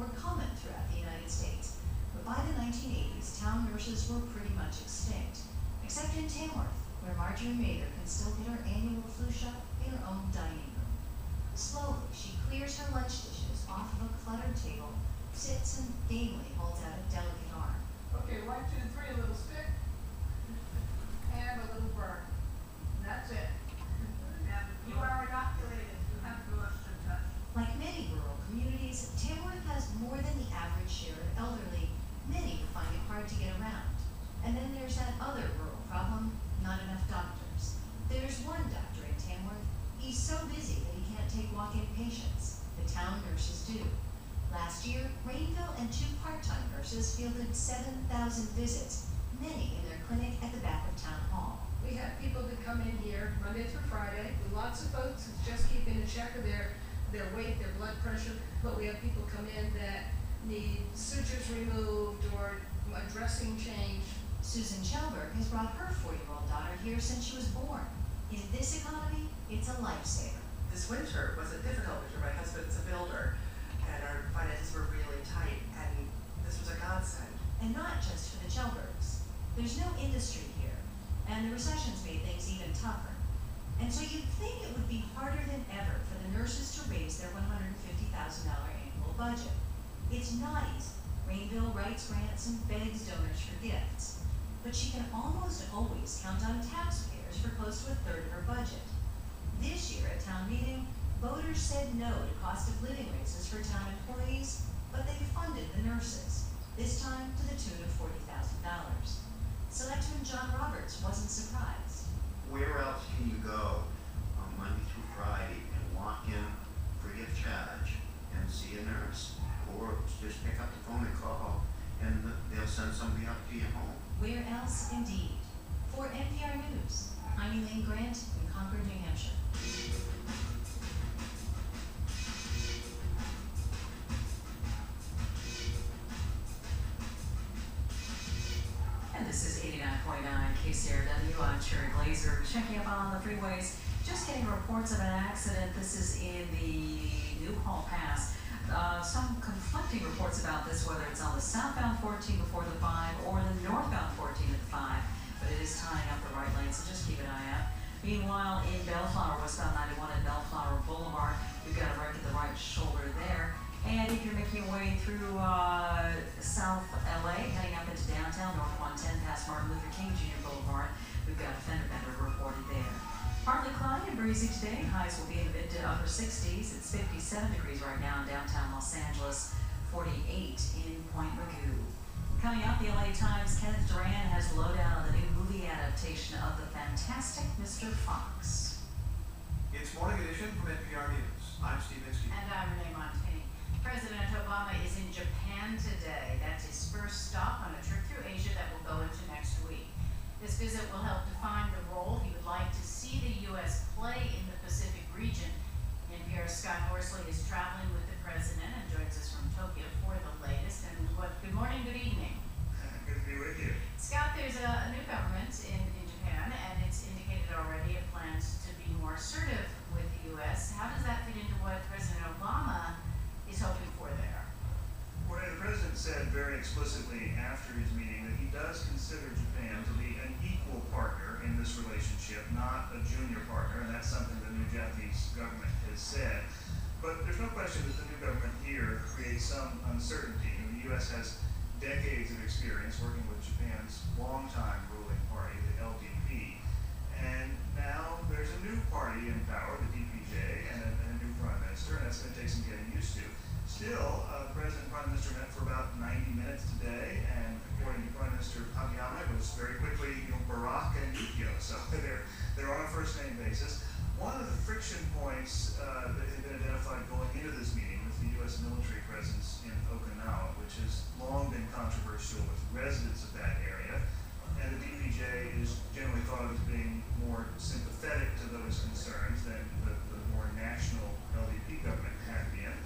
were common throughout the United States, but by the 1980s, town nurses were pretty much extinct, except in Tamworth, where Marjorie Mather can still get her annual flu shot in her own dining room. Slowly, she clears her lunch dishes off of a cluttered table, sits and gamely holds out a delicate arm. Okay, 1, 2, 3, a little stick, and a little burn. That's it. And you are inoculated. You have gloves to touch. Like many rural communities, Tamworth has more than the average share of elderly, many who find it hard to get around. And then there's that other rural problem, not enough doctors. There's one doctor in Tamworth. He's so busy that he can't take walk-in patients. The town nurses do. Last year, Rainville and 2 part-time nurses fielded 7,000 visits, many in their clinic at the back of Town Hall. We have people that come in here Monday through Friday, with lots of folks that's just keeping a check of their weight, their blood pressure, but we have people come in that need sutures removed or a dressing change. Susan Chelberg has brought her 4-year-old daughter here since she was born. In this economy, it's a lifesaver. This winter was a difficult winter. My husband's a builder, and our finances were really tight, and this was a godsend. And not just for the Chelbergs. There's no industry here, and the recession's made things even tougher. And so you'd think it would be harder than ever for the nurses to raise their $150,000 annual budget. It's not easy. Rainville writes grants and begs donors for gifts. But she can almost always count on taxpayers for close to a third of her budget. This year at town meeting, voters said no to cost of living raises for town employees, but they funded the nurses, this time to the tune of $40,000. Selectman John Roberts wasn't surprised. Where else can you go on Monday through Friday and walk in free of charge and see a nurse? Or just pick up the phone and call, and they'll send somebody up to your home. Where else, indeed? For NPR News, I'm Elaine Grant in Concord, New Hampshire. And this is 89.9 KCRW. I'm Sherry Glazer, checking up on the freeways. Just getting reports of an accident. This is in the New Hall Pass. Some conflicting reports about this, whether it's on the southbound 14 before the 5 or the northbound 14 at the 5, but it is tying up the right lane, so just keep an eye out. Meanwhile, in Bellflower, westbound 91 at Bellflower Boulevard, we've got a wreck at the right shoulder there. And if you're making your way through South LA, heading up into downtown, North 110 past Martin Luther King Jr. Boulevard, we've got a fender bender reported there. Partly cloudy and breezy today. Highs will be in the mid to upper 60s. It's 57 degrees right now in downtown Los Angeles, 48 in Point Mugu. Coming up, the LA Times' Kenneth Duran has the lowdown on the new movie adaptation of The Fantastic Mr. Fox. It's Morning Edition from NPR News. I'm Steve Minsky. And I'm Renee Montaigne. President Obama is in Japan today. That's his first stop on a trip through Asia that will go into next week. This visit will help define the role he would like to see the U.S. play in the Pacific region. NPR's Scott Horsley is traveling with the president and joins us from Tokyo for the latest. And good morning, good evening. Good to be with you. Scott, there's a new government in Japan, and it's indicated already it plans to be more assertive with the U.S. How does that fit into what President Obama is hoping for there? Well, the president said very explicitly after his meeting that he does consider Japan to be an equal partner in this relationship, not a junior partner, and that's something the new Japanese government has said. But there's no question that the new government here creates some uncertainty. The U.S. has decades of experience working with Japan's longtime ruling party, the LDP, and now there's a new party in power, the DPJ, and a new prime minister, and that's going to take some getting used to. Still, the president and prime minister met for about 90 minutes today, and according to Prime Minister Kageyama, it was very quickly Barack and Yukio, so they're on a first-name basis. One of the friction points that had been identified going into this meeting was the U.S. military presence in Okinawa, which has long been controversial with residents of that area, and the DPJ is generally thought of as being more sympathetic to those concerns than the more national LDP government had been.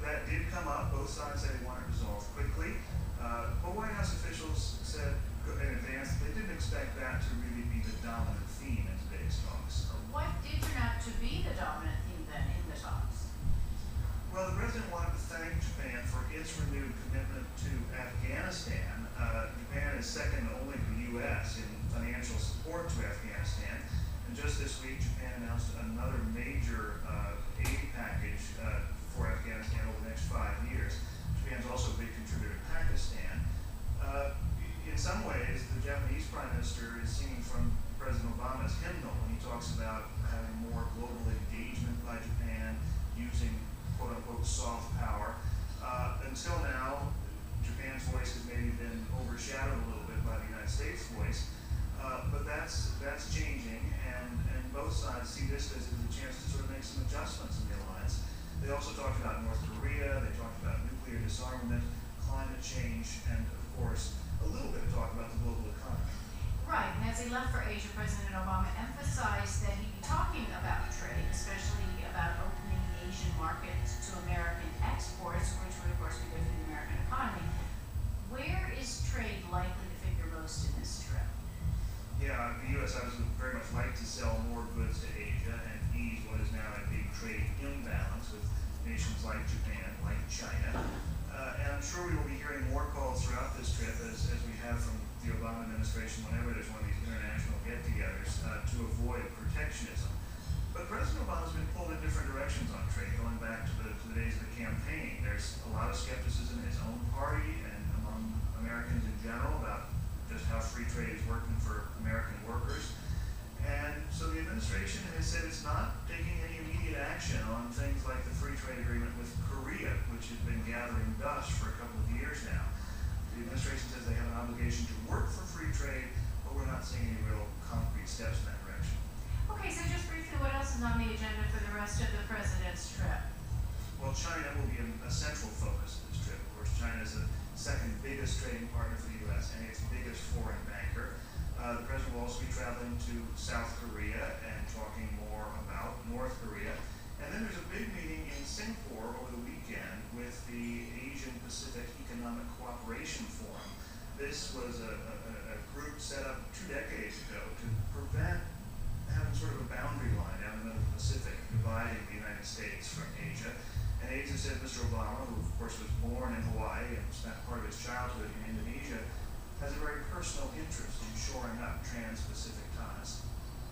That did come up. Both sides said they wanted it resolved quickly. But White House officials said in advance that they didn't expect that to really be the dominant theme in today's talks. What did turn out to be the dominant theme then in the talks? Well, the president wanted to thank Japan And just this week, Japan announced another major aid package for Afghanistan over the next 5 years. Japan's also a big contributor to Pakistan. In some ways, the Japanese Prime Minister is singing from President Obama's hymnal when he talks about having more global engagement by Japan, using quote-unquote soft power. Until now, Japan's voice has maybe been overshadowed a little bit by the United States voice, but that's changing, and both sides see this as a chance to sort of make some adjustments in the alliance. They also talked about North Korea, they talked about nuclear disarmament, climate change, and of course, a little bit of talk about the global economy. Right, and as he left for Asia, President Obama emphasized that he'd be talking about trade, especially about opening the Asian market to American exports, which would of course be good for the American economy. Where is trade likely to figure most in this trip? Yeah, the U.S. obviously would very much like to sell more goods to Asia and ease what is now a big trade imbalance with nations like Japan, like China. And I'm sure we will be hearing more calls throughout this trip, as we have from the Obama administration whenever there's one of these international get-togethers, to avoid protectionism. But President Obama's been pulled in different directions on trade, going back to the days of the campaign. There's a lot of skepticism in his own party and among Americans in general about just how free trade is working for American workers. And so the administration has said it's not taking any immediate action on things like the free trade agreement with Korea, which has been gathering dust for a couple of years now. The administration says they have an obligation to work for free trade, but we're not seeing any real concrete steps in that direction. Okay, so just briefly, what else is on the agenda for the rest of the president's trip? Well, China will be a central focus of this trip. Of course, China is the second biggest trading partner for the U.S. and its biggest foreign banker. The president will also be traveling to South Korea and talking more about North Korea. And then there's a big meeting in Singapore over the weekend with the Asian Pacific Economic Cooperation Forum. This was a group set up 2 decades ago to prevent having sort of a boundary line down the middle of the Pacific, dividing the United States from Asia. And Asia said Mr. Obama, who of course was born in Hawaii and spent part of his childhood in Indonesia, has a very personal interest in shoring up trans-Pacific ties.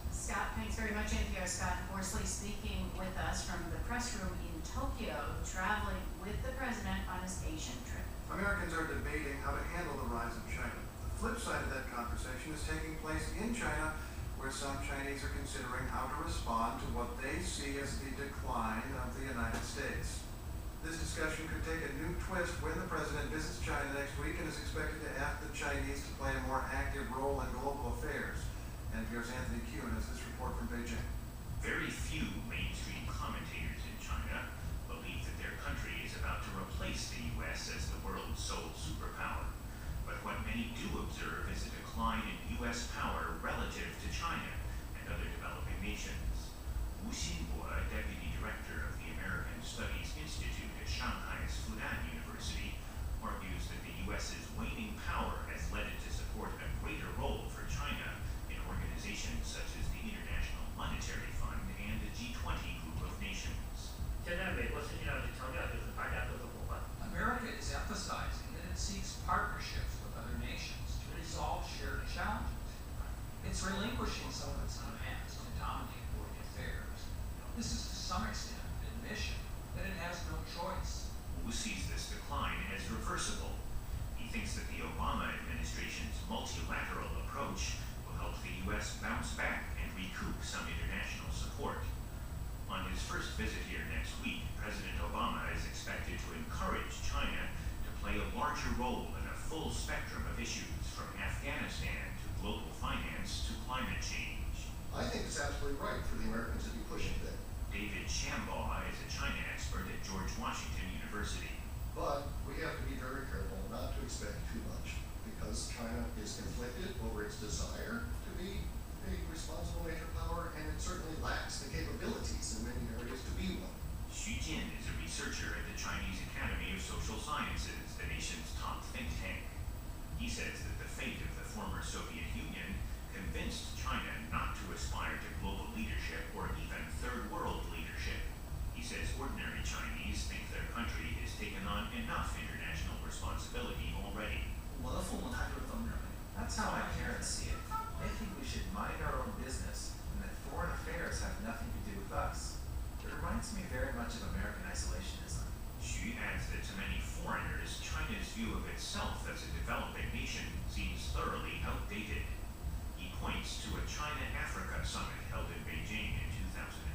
Scott, thanks very much, NPR Scott Horsley speaking with us from the press room in Tokyo, traveling with the president on his Asian trip. Americans are debating how to handle the rise of China. The flip side of that conversation is taking place in China, where some Chinese are considering how to respond to what they see as the decline of the United States. This discussion could take a new twist when the president visits China next week and is expected to ask the Chinese to play a more active role in global affairs. NPR's Anthony Kuhn has this report from Beijing. Very few mainstream commentators in China believe that their country is about to replace the U.S. as the world's sole superpower. But what many do observe is a decline in U.S. power relative to China and other developing nations. Wu Xinbo, deputy director of the American Studies Institute at Shanghai's Fudan University, argues that the U.S.'s waning power has led it to support a greater role for China in organizations such as the International Monetary Fund and the G20 group of nations. America is emphasizing that it seeks partnerships with other nations to resolve shared challenges. It's relinquishing some of its demands to dominate world affairs. This is to some extent an admission that it has no choice. Wu sees this decline as reversible. He thinks that the Obama administration's multilateral approach will help the U.S. bounce back and recoup some international support. On his first visit here next week, President Obama is expected to encourage China to play a larger role in a full spectrum of issues, from Afghanistan to global finance to climate change. I think it's absolutely right for the Americans to be pushing that. David Shambaugh is a China expert at George Washington University. But we have to be very careful not to expect too much, because China is conflicted over its desire to be a responsible major power, and it certainly lacks the capabilities in many areas to be one. Xu Jin is a researcher at the Chinese Academy of Social Sciences, the nation's top think tank. He says that the fate of the former Soviet Union convinced China not to aspire to global leadership or even third world leadership. He says ordinary Chinese think their country has taken on enough international responsibility already. That's how my parents see it. They think we should mind our own business and that much of American isolationism. Xu adds that to many foreigners, China's view of itself as a developing nation seems thoroughly outdated. He points to a China-Africa summit held in Beijing in 2008.